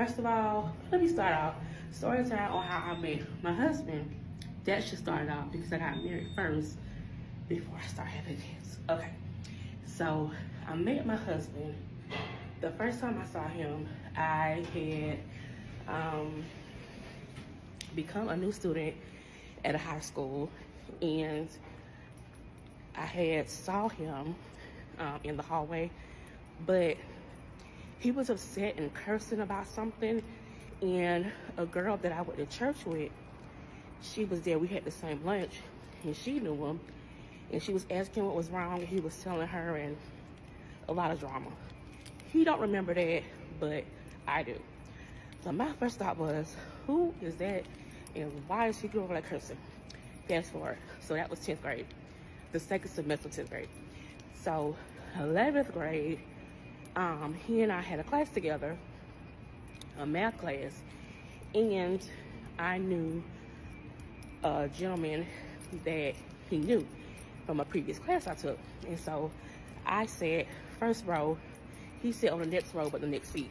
First of all, let me start off. Story time on how I met my husband. That should start off because I got married first before I started having kids. Okay, so I met my husband. The first time I saw him, I had become a new student at a high school, and I had saw him in the hallway, but he was upset and cursing about something, and a girl that I went to church with, she was there. We had the same lunch, and she knew him, and she was asking what was wrong, and he was telling her, and a lot of drama. He don't remember that, but I do. So my first thought was, who is that, and why is he going like cursing? Fast forward. So that was 10th grade, the second semester of 10th grade. So 11th grade, he and I had a class together, a math class, and I knew a gentleman that he knew from a previous class I took. And so I sat first row, he sat on the next row but the next seat.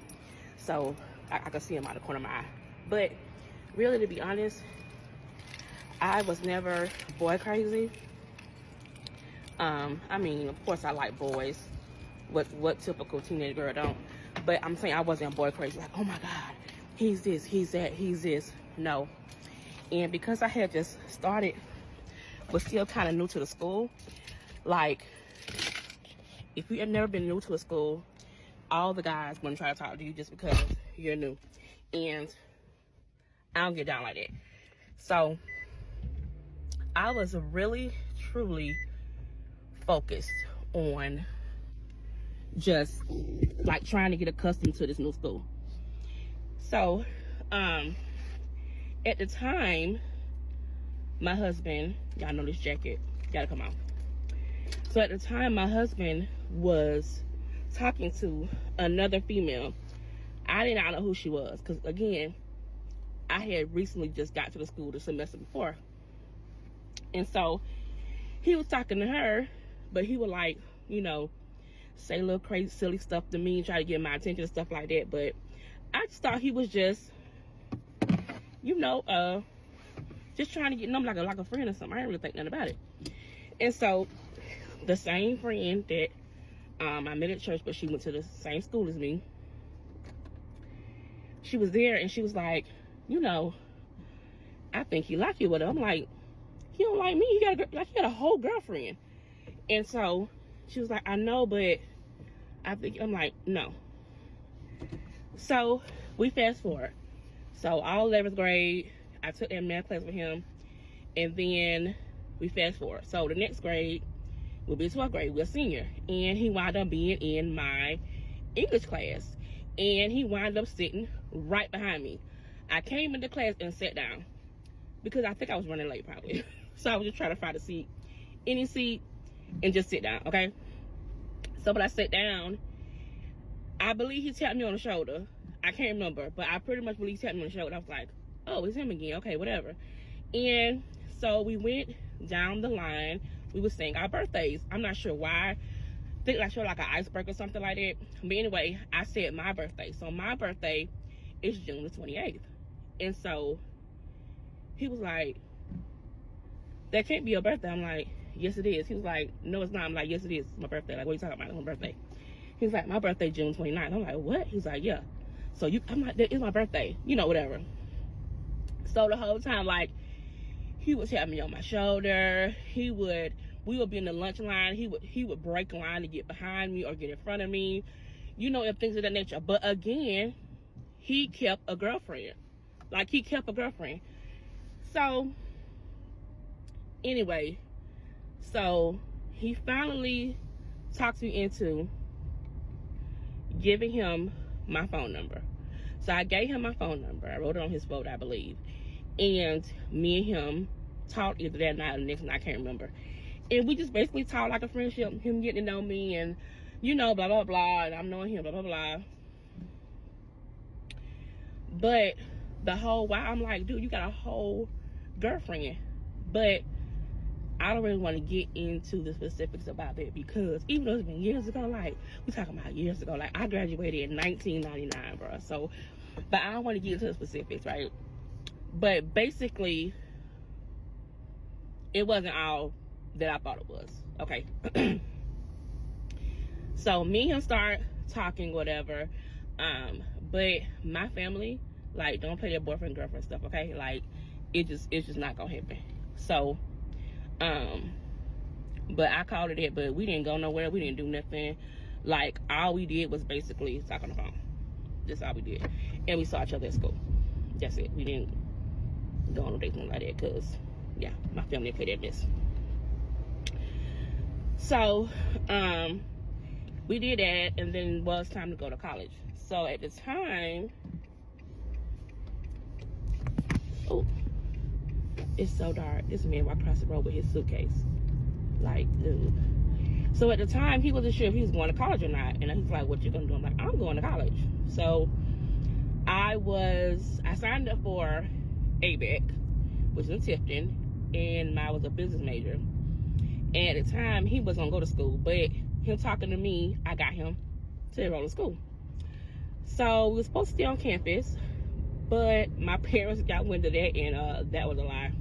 So I could see him out of the corner of my eye. But really, to be honest, I was never boy crazy. I mean, of course I like boys. What typical teenage girl don't? But I'm saying I wasn't boy crazy. Like, oh my God, he's this, he's that, he's this. No. And because I had just started, but still kind of new to the school, like, if you have never been new to a school, all the guys want to try to talk to you just because you're new. And I don't get down like that. So I was really, truly focused on just like trying to get accustomed to this new school. So at the time, my husband, y'all know this jacket gotta come out. So at the time, my husband was talking to another female. I did not know who she was, because again, I had recently just got to the school the semester before. And so he was talking to her, but he would, like, you know, say little crazy silly stuff to me, try to get my attention and stuff like that. But I just thought he was just, you know, just trying to get known like a friend or something. I didn't really think nothing about it. And so the same friend that I met at church, but she went to the same school as me, she was there, and she was like, you know, I think he like you. But I'm like, he don't like me. He got a whole girlfriend. And so she was like, I know, but I'm like, no. So we fast forward. So all 11th grade, I took that math class with him, and then we fast forward. So the next grade will be 12th grade. We're senior, and he wound up being in my English class, and he wound up sitting right behind me. I came into class and sat down because I think I was running late probably. So I was just trying to find a seat, any seat, and just sit down, okay? So when I sat down, I believe he tapped me on the shoulder. I can't remember, but I pretty much believe he tapped me on the shoulder. I was like, oh, it's him again. Okay, whatever. And so we went down the line. We were saying our birthdays. I'm not sure why. I think I showed like an iceberg or something like that. But anyway, I said my birthday. So my birthday is June the 28th. And so he was like, that can't be your birthday. I'm like, yes, it is. He was like, no, it's not. I'm like, yes, it is. It's my birthday. Like, what are you talking about? It's my birthday. He was like, my birthday, June 29th. I'm like, what? He's like, yeah. So I'm like, it's my birthday. You know, whatever. So the whole time, like, he would tap me on my shoulder. We would be in the lunch line. He would break line to get behind me or get in front of me. You know, and things of that nature. But again, he kept a girlfriend. Like, he kept a girlfriend. So anyway, so he finally talked me into giving him my phone number. So I gave him my phone number. I wrote it on his boat, I believe. And me and him talked either that night or the next night, I can't remember. And we just basically talked like a friendship, him getting to know me, and, you know, blah, blah, blah, and I'm knowing him, blah, blah, blah. But the whole while, I'm like, dude, you got a whole girlfriend. But I don't really want to get into the specifics about that, because even though it's been years ago, like, we talking about years ago, like, I graduated in 1999, bro. So But I don't want to get into the specifics, right? But basically, it wasn't all that I thought it was. Okay. So me and him start talking, whatever. But my family, like, don't play their boyfriend, girlfriend stuff, okay? Like, it's just not gonna happen. So, but I called it, but we didn't go nowhere. We didn't do nothing. Like, all we did was basically talk on the phone. That's all we did. And we saw each other at school. That's it. We didn't go on a date like that, because, yeah, my family played that mess. So, we did that, and then it was time to go to college. So at the time, oh, it's so dark. This man walked across the road with his suitcase. Like, dude. So at the time, he wasn't sure if he was going to college or not. And he's like, what you gonna do? I'm like, I'm going to college. So I signed up for ABEC, which is in Tifton, and I was a business major. And at the time, he was gonna go to school, but him talking to me, I got him to enroll in school. So we were supposed to stay on campus, but my parents got wind of that, and that was a lie.